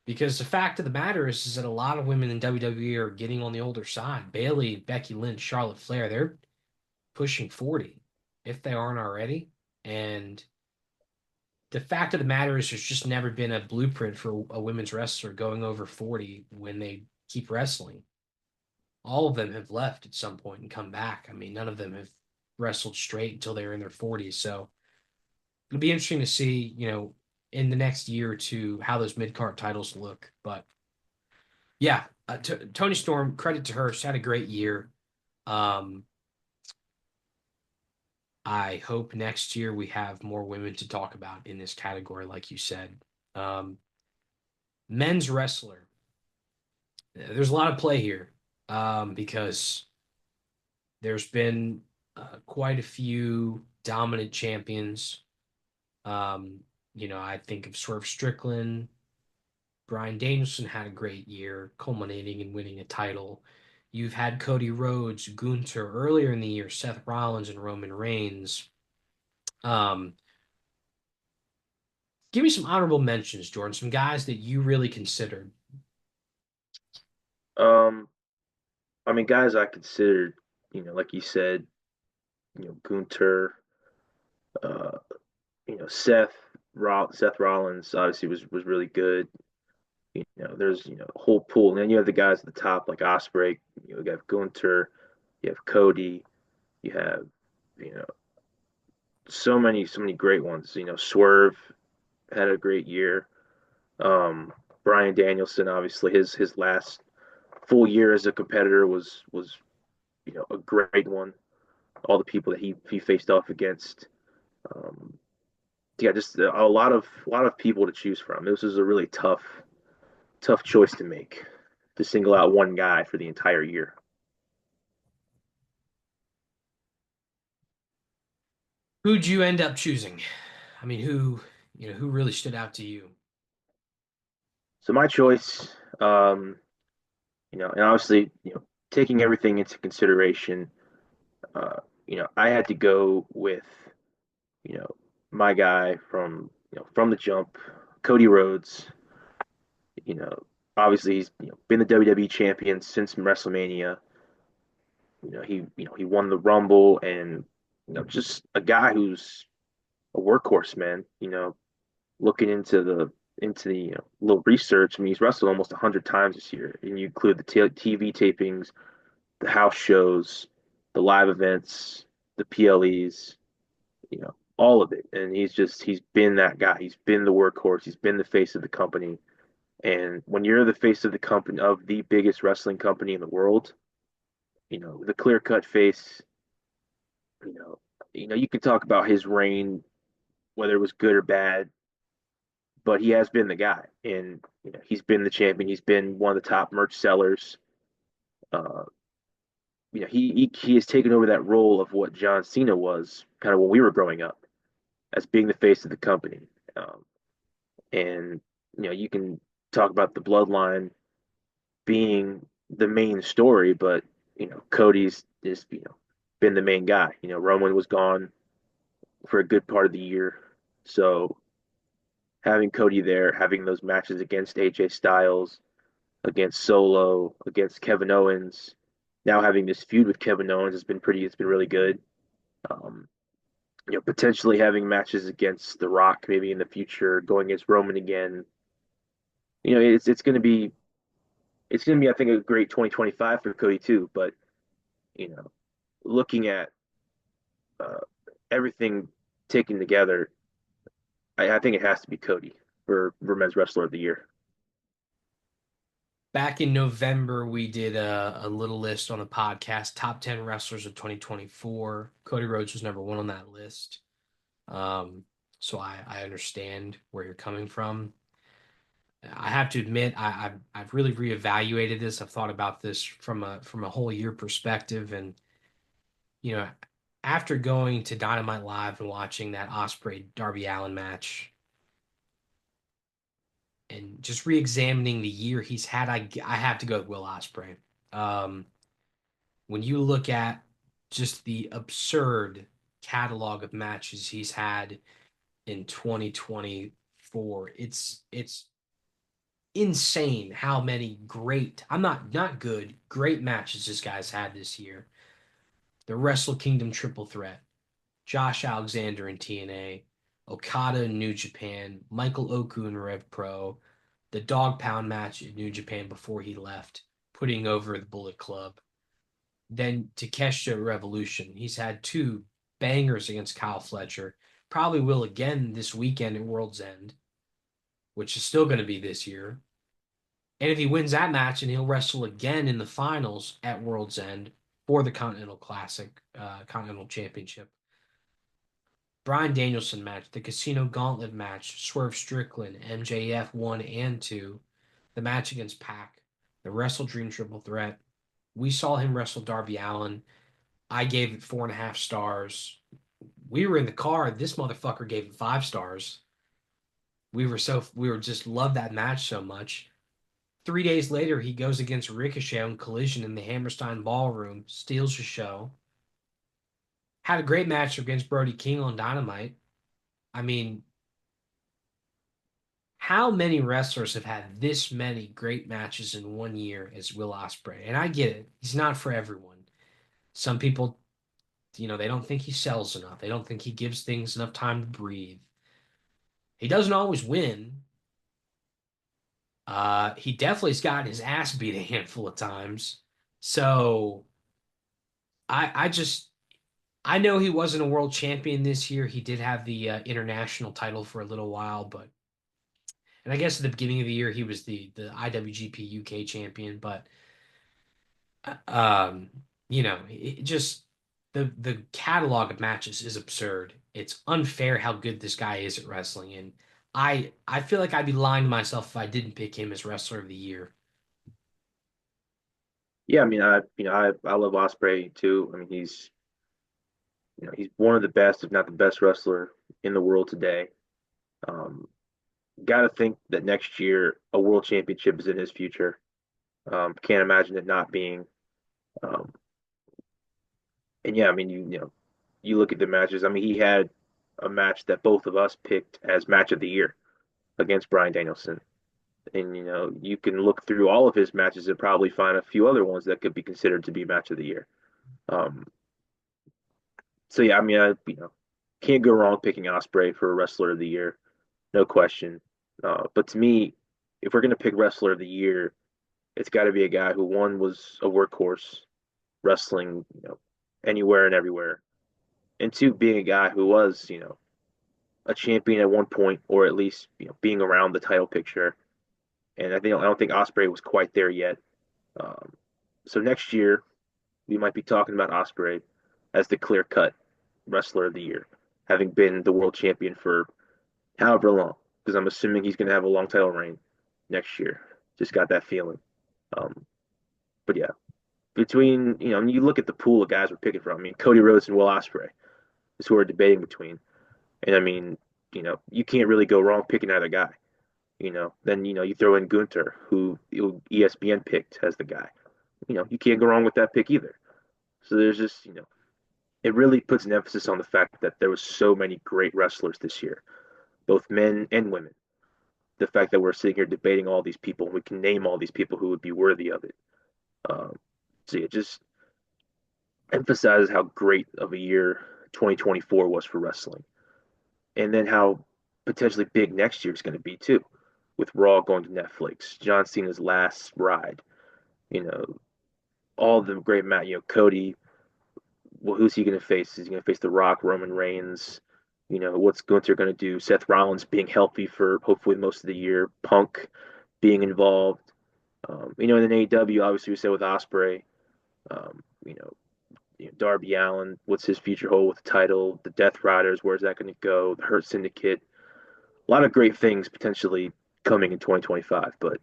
Because the fact of the matter is that a lot of women in WWE are getting on the older side. Bayley, Becky Lynch, Charlotte Flair, they're pushing 40 if they aren't already. And the fact of the matter is there's just never been a blueprint for a women's wrestler going over 40 when they keep wrestling. All of them have left at some point and come back. I mean, none of them have wrestled straight until they were in their 40s. So it'll be interesting to see, in the next year or two, how those mid card titles look. But yeah, Tony Storm, credit to her. She had a great year. Um, I hope next year we have more women to talk about in this category, like you said. Um, Men's wrestler. There's a lot of play here because there's been quite a few dominant champions. Um, I think of Swerve Strickland. Bryan Danielson had a great year, culminating in winning a title. You've had Cody Rhodes, Gunther earlier in the year, Seth Rollins, and Roman Reigns. Um, Give me some honorable mentions, Jordan. Some guys that you really considered. Um, I mean, guys I considered, like you said, Gunter, uh, Seth Rollins obviously was really good. There's a whole pool, and then you have the guys at the top like Osprey. You have Gunter, you have Cody, you have you know so many great ones. Swerve had a great year. Um, Bryan Danielson, obviously his last full year as a competitor was a great one. All the people that he faced off against. Um, yeah, just a lot of people to choose from. This was a really tough choice to make, to single out one guy for the entire year. Who'd you end up choosing? I mean, who really stood out to you? So my choice, and obviously, taking everything into consideration, I had to go with, you know, my guy from the jump, Cody Rhodes. You know, obviously he's been the WWE champion since WrestleMania. He won the Rumble, and just a guy who's a workhorse, man. Looking into into the little research, I mean, he's wrestled almost 100 times this year, and you include the TV tapings, the house shows, the live events, the PLEs, all of it. And he's been that guy. He's been the workhorse. He's been the face of the company. And when you're the face of the company of the biggest wrestling company in the world, the clear cut face, you know, you can talk about his reign, whether it was good or bad, but he has been the guy, and he's been the champion. He's been one of the top merch sellers. Uh, he has taken over that role of what John Cena was kind of when we were growing up, as being the face of the company. Um, and you can talk about the bloodline being the main story, but Cody's is been the main guy. Roman was gone for a good part of the year, so having Cody there, having those matches against AJ Styles, against Solo, against Kevin Owens, now having this feud with Kevin Owens has been pretty. It's been really good. Um, potentially having matches against The Rock maybe in the future, going against Roman again. It's going to be I think a great 2025 for Cody too. But you know, looking at uh, everything taken together, I think it has to be Cody for Men's Wrestler of the Year. Back in November, we did a little list on the podcast, top 10 wrestlers of 2024. Cody Rhodes was number one on that list. Um, so I understand where you're coming from. I have to admit, I've really reevaluated this. I've thought about this from a whole year perspective, and you know, after going to Dynamite Live and watching that Osprey Darby Allin match, and just re-examining the year he's had, I have to go with Will Ospreay. Um, when you look at just the absurd catalog of matches he's had in 2024, it's insane how many great, I'm not good, great matches this guy's had this year. The Wrestle Kingdom triple threat, Josh Alexander in TNA, Okada in New Japan, Michael Oku in Rev Pro, the Dog Pound match in New Japan before he left, putting over the Bullet Club. Then Takeshita Revolution. He's had two bangers against Kyle Fletcher. Probably will again this weekend at World's End, which is still going to be this year. And if he wins that match, and he'll wrestle again in the finals at World's End for the Continental Classic, Continental Championship. Bryan Danielson match, the Casino Gauntlet match, Swerve Strickland, MJF 1 and 2, the match against Pac, the Wrestle Dream Triple Threat. We saw him wrestle Darby Allin. I gave it 4.5 stars. We were in the car. This motherfucker gave it 5 stars. We were just loved that match so much. 3 days later, he goes against Ricochet on Collision in the Hammerstein Ballroom, steals the show. Had a great match against Brody King on Dynamite. I mean, how many wrestlers have had this many great matches in one year as Will Ospreay? And I get it. He's not for everyone. Some people, they don't think he sells enough. They don't think he gives things enough time to breathe. He doesn't always win. He definitely's gotten his ass beat a handful of times. So I know he wasn't a world champion this year. He did have the international title for a little while, but and I guess at the beginning of the year he was the IWGP UK champion. But um, it just the catalog of matches is absurd. It's unfair how good this guy is at wrestling, and I feel like I'd be lying to myself if I didn't pick him as wrestler of the year. Yeah, I mean, I love Osprey too. I mean, he's one of the best, if not the best wrestler in the world today. Um, got to think that next year a world championship is in his future. Can't imagine it not being. Um, and yeah, I mean, you look at the matches. I mean, he had a match that both of us picked as match of the year against Bryan Danielson. And you can look through all of his matches and probably find a few other ones that could be considered to be match of the year. Um, so yeah, I mean, I can't go wrong picking Osprey for a wrestler of the year, no question. But to me, if we're gonna pick wrestler of the year, it's got to be a guy who one was a workhorse, wrestling, anywhere and everywhere, and two, being a guy who was, a champion at one point, or at least, being around the title picture. And I don't think Osprey was quite there yet. Um, so next year we might be talking about Osprey as the clear cut wrestler of the year, having been the world champion for however long, because I'm assuming he's going to have a long title reign next year. Just got that feeling. Um, but yeah, between, I mean, you look at the pool of guys we're picking from. I mean, Cody Rhodes and Will Ospreay is who we're debating between. And I mean, you can't really go wrong picking either guy. Then you throw in Gunter, who ESPN picked as the guy. You can't go wrong with that pick either. So there's just, it really puts an emphasis on the fact that there was so many great wrestlers this year, both men and women. The fact that we're sitting here debating all these people, and we can name all these people who would be worthy of it. Um, so it just emphasizes how great of a year 2024 was for wrestling, and then how potentially big next year is going to be too, with Raw going to Netflix, John Cena's last ride, you know, all the great Matt, Cody. Well, who's he going to face? Is he going to face The Rock, Roman Reigns? What's Gunther going to do? Seth Rollins being healthy for hopefully most of the year. Punk being involved. And then AEW, obviously, we said with Osprey. Um, you know, Darby Allin, what's his future hold with the title? The Death Riders, where's that going to go? The Hurt Syndicate. A lot of great things potentially coming in 2025. But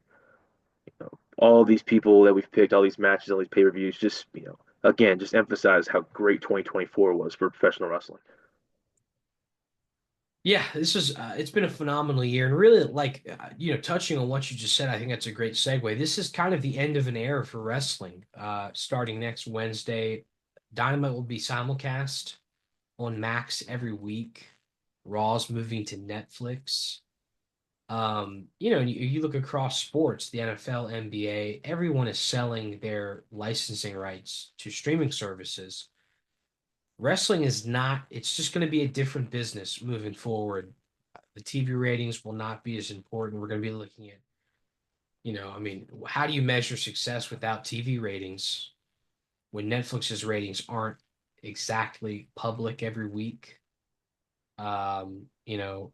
all these people that we've picked, all these matches, all these pay-per-views, just again, just emphasize how great 2024 was for professional wrestling. Yeah, this is it's been a phenomenal year, and really, like touching on what you just said, I think that's a great segue. This is kind of the end of an era for wrestling. Starting next Wednesday, Dynamite will be simulcast on Max every week. Raw's moving to Netflix. You look across sports, the NFL, NBA, everyone is selling their licensing rights to streaming services. Wrestling is not, it's just going to be a different business moving forward. The TV ratings will not be as important. We're going to be looking at, I mean, how do you measure success without TV ratings when Netflix's ratings aren't exactly public every week? Um, you know,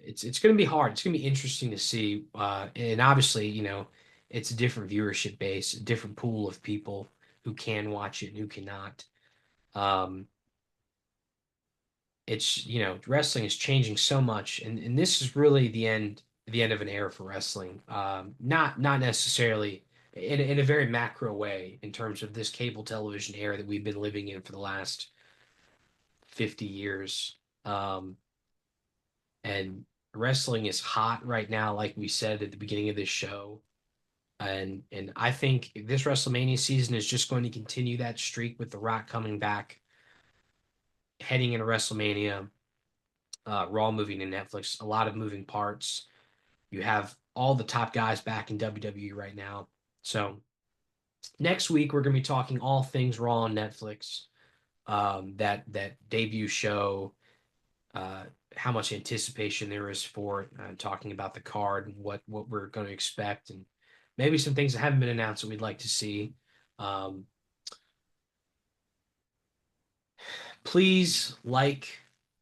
it's going to be hard. It's going to be interesting to see. And obviously, it's a different viewership base, a different pool of people who can watch it and who cannot. Um, wrestling is changing so much, and this is really the end of an era for wrestling. Not necessarily in a very macro way in terms of this cable television era that we've been living in for the last 50 years. And wrestling is hot right now, like we said at the beginning of this show. And I think this WrestleMania season is just going to continue that streak with The Rock coming back, heading into WrestleMania, Raw moving to Netflix, a lot of moving parts. You have all the top guys back in WWE right now. So next week we're going to be talking all things Raw on Netflix. That debut show, uh, how much anticipation there is for it, talking about the card and what we're going to expect, and maybe some things that haven't been announced that we'd like to see. Um, Please like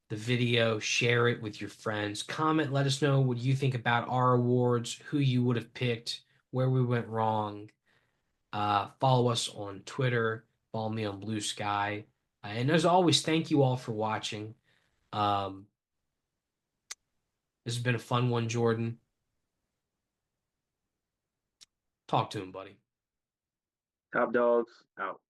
the video, share it with your friends, comment, let us know what you think about our awards, who you would have picked, where we went wrong. Follow us on Twitter, follow me on Blue Sky. And as always, thank you all for watching. Um, this has been a fun one, Jordan. Talk to him, buddy. Top dogs out.